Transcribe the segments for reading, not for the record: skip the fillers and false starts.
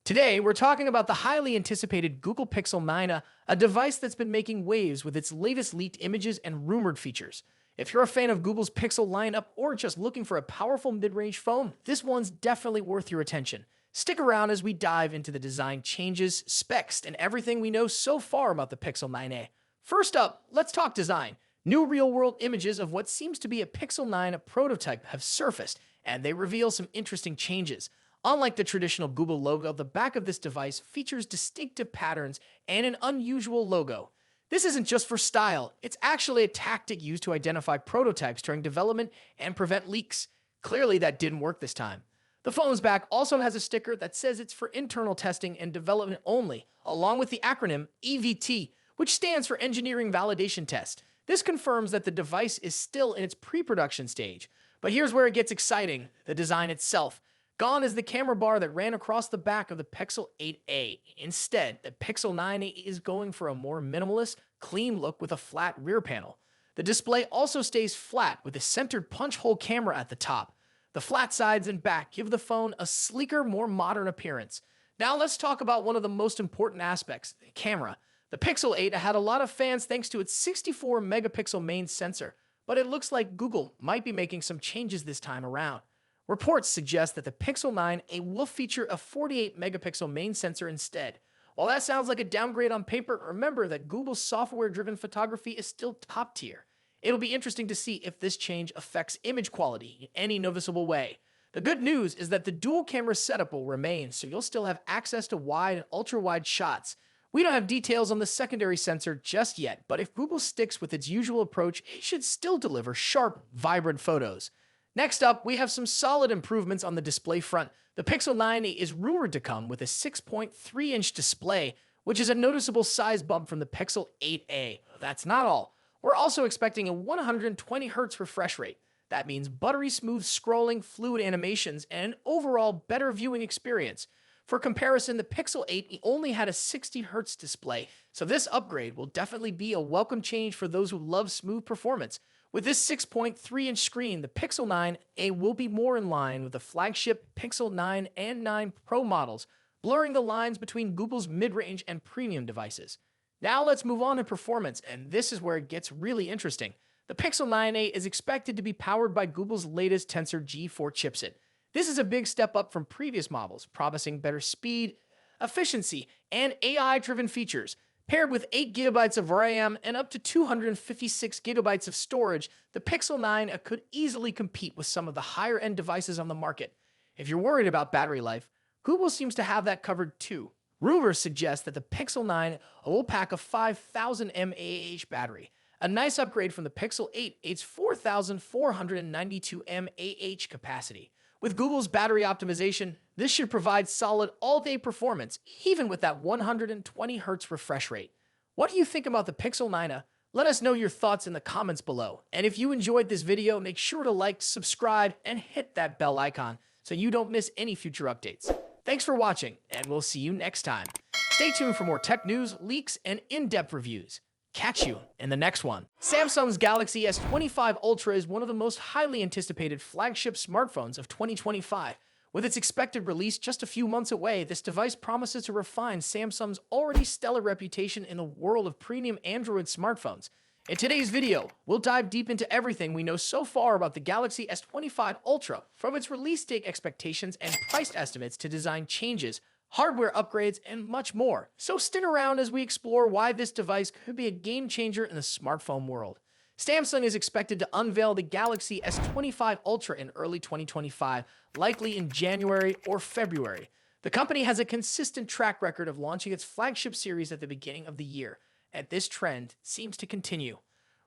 Today, we're talking about the highly anticipated Google Pixel 9, a device that's been making waves with its latest leaked images and rumored features. If you're a fan of Google's Pixel lineup or just looking for a powerful mid-range phone, this one's definitely worth your attention. Stick around as we dive into the design changes, specs, and everything we know so far about the Pixel 9a. First up, let's talk design. New real-world images of what seems to be a Pixel 9 prototype have surfaced, and they reveal some interesting changes. Unlike the traditional Google logo, the back of this device features distinctive patterns and an unusual logo. This isn't just for style, it's actually a tactic used to identify prototypes during development and prevent leaks. Clearly, that didn't work this time. The phone's back also has a sticker that says it's for internal testing and development only, along with the acronym EVT, which stands for Engineering Validation Test. This confirms that the device is still in its pre-production stage. But here's where it gets exciting: the design itself. Gone is the camera bar that ran across the back of the Pixel 8a. Instead, the Pixel 9a is going for a more minimalist, clean look with a flat rear panel. The display also stays flat with a centered punch-hole camera at the top. The flat sides and back give the phone a sleeker, more modern appearance. Now let's talk about one of the most important aspects: the camera. The Pixel 8 had a lot of fans thanks to its 64-megapixel main sensor, but it looks like Google might be making some changes this time around. Reports suggest that the Pixel 9a will feature a 48-megapixel main sensor instead. While that sounds like a downgrade on paper, remember that Google's software-driven photography is still top tier. It'll be interesting to see if this change affects image quality in any noticeable way. The good news is that the dual-camera setup will remain, so you'll still have access to wide and ultra-wide shots. We don't have details on the secondary sensor just yet, but if Google sticks with its usual approach, it should still deliver sharp, vibrant photos. Next up, we have some solid improvements on the display front. The Pixel 9a is rumored to come with a 6.3-inch display, which is a noticeable size bump from the Pixel 8a. That's not all. We're also expecting a 120Hz refresh rate. That means buttery smooth scrolling, fluid animations, and an overall better viewing experience. For comparison, the Pixel 8 only had a 60Hz display, so this upgrade will definitely be a welcome change for those who love smooth performance. With this 6.3-inch screen, the Pixel 9a will be more in line with the flagship Pixel 9 and 9 Pro models, blurring the lines between Google's mid-range and premium devices. Now let's move on to performance, and this is where it gets really interesting. The Pixel 9a is expected to be powered by Google's latest Tensor G4 chipset. This is a big step up from previous models, promising better speed, efficiency, and AI-driven features. Paired with 8 GB of RAM and up to 256 GB of storage, the Pixel 9 could easily compete with some of the higher-end devices on the market. If you're worried about battery life, Google seems to have that covered too. Rumors suggest that the Pixel 9 will pack a 5000 mAh battery, a nice upgrade from the Pixel 8's 4492 mAh capacity. With Google's battery optimization, this should provide solid all-day performance, even with that 120Hz refresh rate. What do you think about the Pixel 9? Let us know your thoughts in the comments below. And if you enjoyed this video, make sure to like, subscribe, and hit that bell icon so you don't miss any future updates. Thanks for watching, and we'll see you next time. Stay tuned for more tech news, leaks, and in-depth reviews. Catch you in the next one. Samsung's Galaxy S25 Ultra is one of the most highly anticipated flagship smartphones of 2025. With its expected release just a few months away, this device promises to refine Samsung's already stellar reputation in the world of premium Android smartphones. In today's video, we'll dive deep into everything we know so far about the Galaxy S25 Ultra, from its release date expectations and price estimates to design changes, hardware upgrades, and much more. So stick around as we explore why this device could be a game changer in the smartphone world. Samsung is expected to unveil the Galaxy S25 Ultra in early 2025, likely in January or February. The company has a consistent track record of launching its flagship series at the beginning of the year, and this trend seems to continue.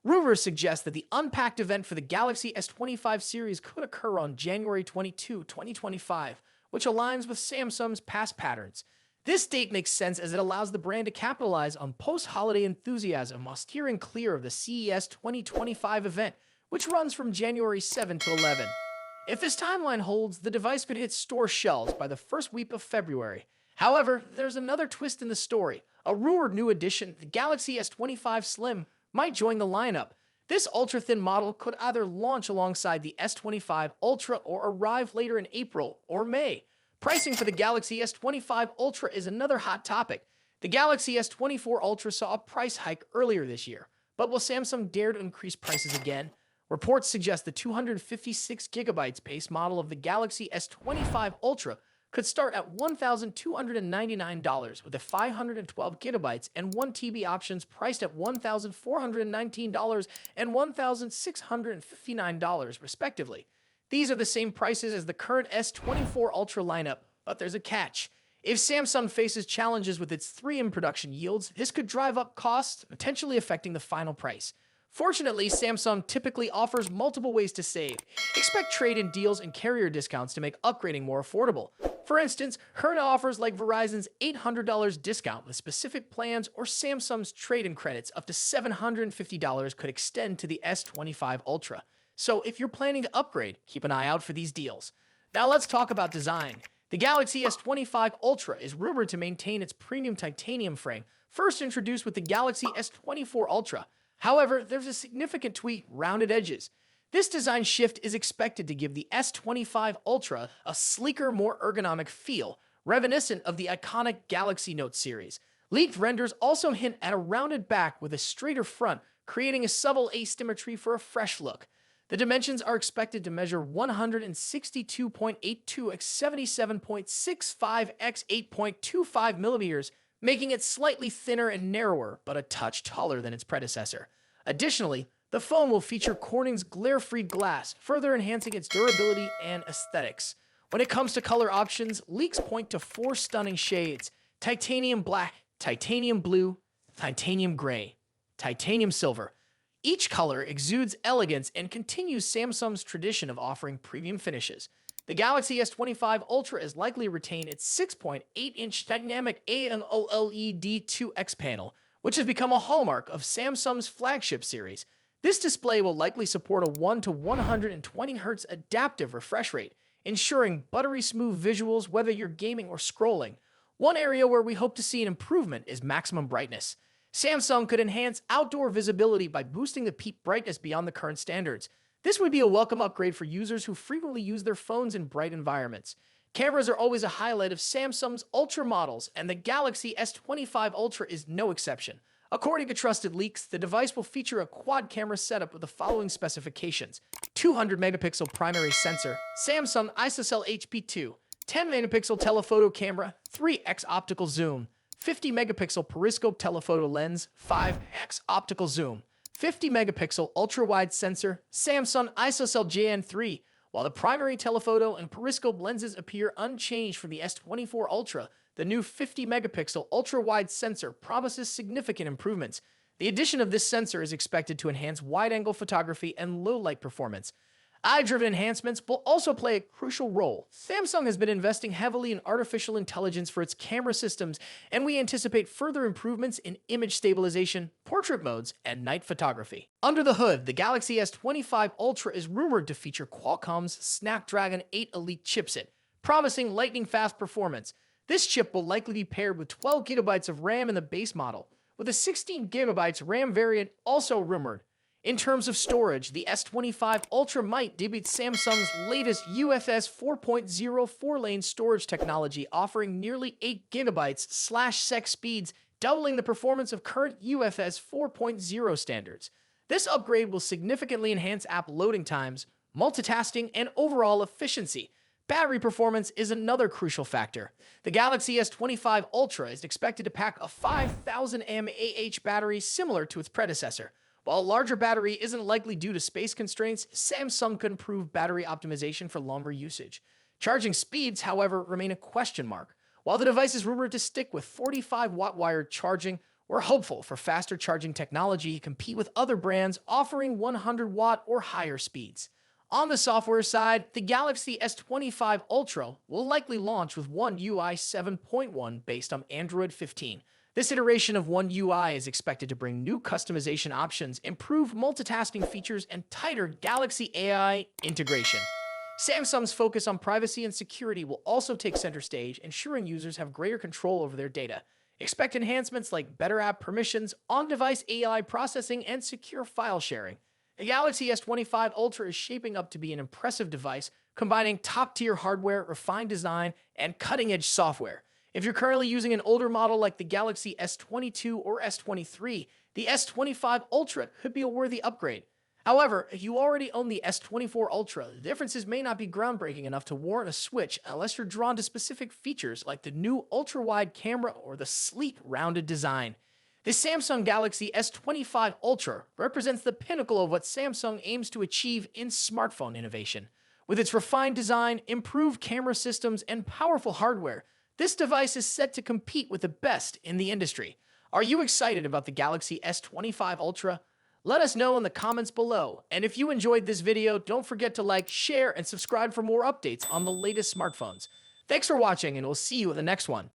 Rumors suggest that the Unpacked event for the Galaxy S25 series could occur on January 22, 2025, which aligns with Samsung's past patterns. This date makes sense as it allows the brand to capitalize on post-holiday enthusiasm while steering clear of the CES 2025 event, which runs from January 7 to 11. If this timeline holds, the device could hit store shelves by the first week of February. However, there's another twist in the story. A rumored new addition, the Galaxy S25 Slim, might join the lineup. This ultra-thin model could either launch alongside the S25 Ultra or arrive later in April or May. Pricing for the Galaxy S25 Ultra is another hot topic. The Galaxy S24 Ultra saw a price hike earlier this year, but will Samsung dare to increase prices again? Reports suggest the 256GB base model of the Galaxy S25 Ultra could start at $1,299 with the 512GB and 1TB options priced at $1,419 and $1,659 respectively. These are the same prices as the current S24 Ultra lineup, but there's a catch. If Samsung faces challenges with its 3M production yields, this could drive up costs, potentially affecting the final price. Fortunately, Samsung typically offers multiple ways to save. Expect trade-in deals and carrier discounts to make upgrading more affordable. For instance, current offers like Verizon's $800 discount with specific plans or Samsung's trade-in credits up to $750 could extend to the S25 Ultra. So if you're planning to upgrade, keep an eye out for these deals. Now let's talk about design. The Galaxy S25 Ultra is rumored to maintain its premium titanium frame, first introduced with the Galaxy S24 Ultra. However, there's a significant tweak: rounded edges. This design shift is expected to give the S25 Ultra a sleeker, more ergonomic feel, reminiscent of the iconic Galaxy Note series. Leaked renders also hint at a rounded back with a straighter front, creating a subtle asymmetry for a fresh look. The dimensions are expected to measure 162.82 x 77.65 x 8.25 millimeters, making it slightly thinner and narrower, but a touch taller than its predecessor. Additionally, the phone will feature Corning's glare-free glass, further enhancing its durability and aesthetics. When it comes to color options, leaks point to 4 stunning shades: titanium black, titanium blue, titanium gray, titanium silver. Each color exudes elegance and continues Samsung's tradition of offering premium finishes. The Galaxy S25 Ultra is likely to retain its 6.8-inch dynamic AMOLED 2X panel, which has become a hallmark of Samsung's flagship series. This display will likely support a 1 to 120 Hz adaptive refresh rate, ensuring buttery smooth visuals whether you're gaming or scrolling. One area where we hope to see an improvement is maximum brightness. Samsung could enhance outdoor visibility by boosting the peak brightness beyond the current standards. This would be a welcome upgrade for users who frequently use their phones in bright environments. Cameras are always a highlight of Samsung's Ultra models, and the Galaxy S25 Ultra is no exception. According to trusted leaks, the device will feature a quad-camera setup with the following specifications: 200-megapixel primary sensor, Samsung ISOCELL HP2, 10-megapixel telephoto camera, 3x optical zoom, 50-megapixel periscope telephoto lens, 5x optical zoom, 50-megapixel ultra-wide sensor, Samsung ISOCELL JN3. While the primary telephoto and periscope lenses appear unchanged from the S24 Ultra, the new 50-megapixel ultra-wide sensor promises significant improvements. The addition of this sensor is expected to enhance wide-angle photography and low-light performance. Eye-driven enhancements will also play a crucial role. Samsung has been investing heavily in artificial intelligence for its camera systems, and we anticipate further improvements in image stabilization, portrait modes, and night photography. Under the hood, the Galaxy S25 Ultra is rumored to feature Qualcomm's Snapdragon 8 Elite chipset, promising lightning-fast performance. This chip will likely be paired with 12 GB of RAM in the base model, with a 16 GB RAM variant also rumored. In terms of storage, the S25 Ultra might debut Samsung's latest UFS 4.0 4-lane storage technology, offering nearly 8 GB/sec speeds, doubling the performance of current UFS 4.0 standards. This upgrade will significantly enhance app loading times, multitasking, and overall efficiency. Battery performance is another crucial factor. The Galaxy S25 Ultra is expected to pack a 5,000 mAh battery similar to its predecessor. While a larger battery isn't likely due to space constraints, Samsung could improve battery optimization for longer usage. Charging speeds, however, remain a question mark. While the device is rumored to stick with 45-watt wired charging, we're hopeful for faster charging technology to compete with other brands offering 100-watt or higher speeds. On the software side, the Galaxy S25 Ultra will likely launch with One UI 7.1 based on Android 15. This iteration of One UI is expected to bring new customization options, improved multitasking features, and tighter Galaxy AI integration. Samsung's focus on privacy and security will also take center stage, ensuring users have greater control over their data. Expect enhancements like better app permissions, on-device AI processing, and secure file sharing. The Galaxy S25 Ultra is shaping up to be an impressive device, combining top-tier hardware, refined design, and cutting-edge software. If you're currently using an older model like the Galaxy S22 or S23, the S25 Ultra could be a worthy upgrade. However, if you already own the S24 Ultra, the differences may not be groundbreaking enough to warrant a switch unless you're drawn to specific features like the new ultra-wide camera or the sleek, rounded design. The Samsung Galaxy S25 Ultra represents the pinnacle of what Samsung aims to achieve in smartphone innovation. With its refined design, improved camera systems, and powerful hardware, this device is set to compete with the best in the industry. Are you excited about the Galaxy S25 Ultra? Let us know in the comments below, and if you enjoyed this video, don't forget to like, share, and subscribe for more updates on the latest smartphones. Thanks for watching, and we'll see you in the next one.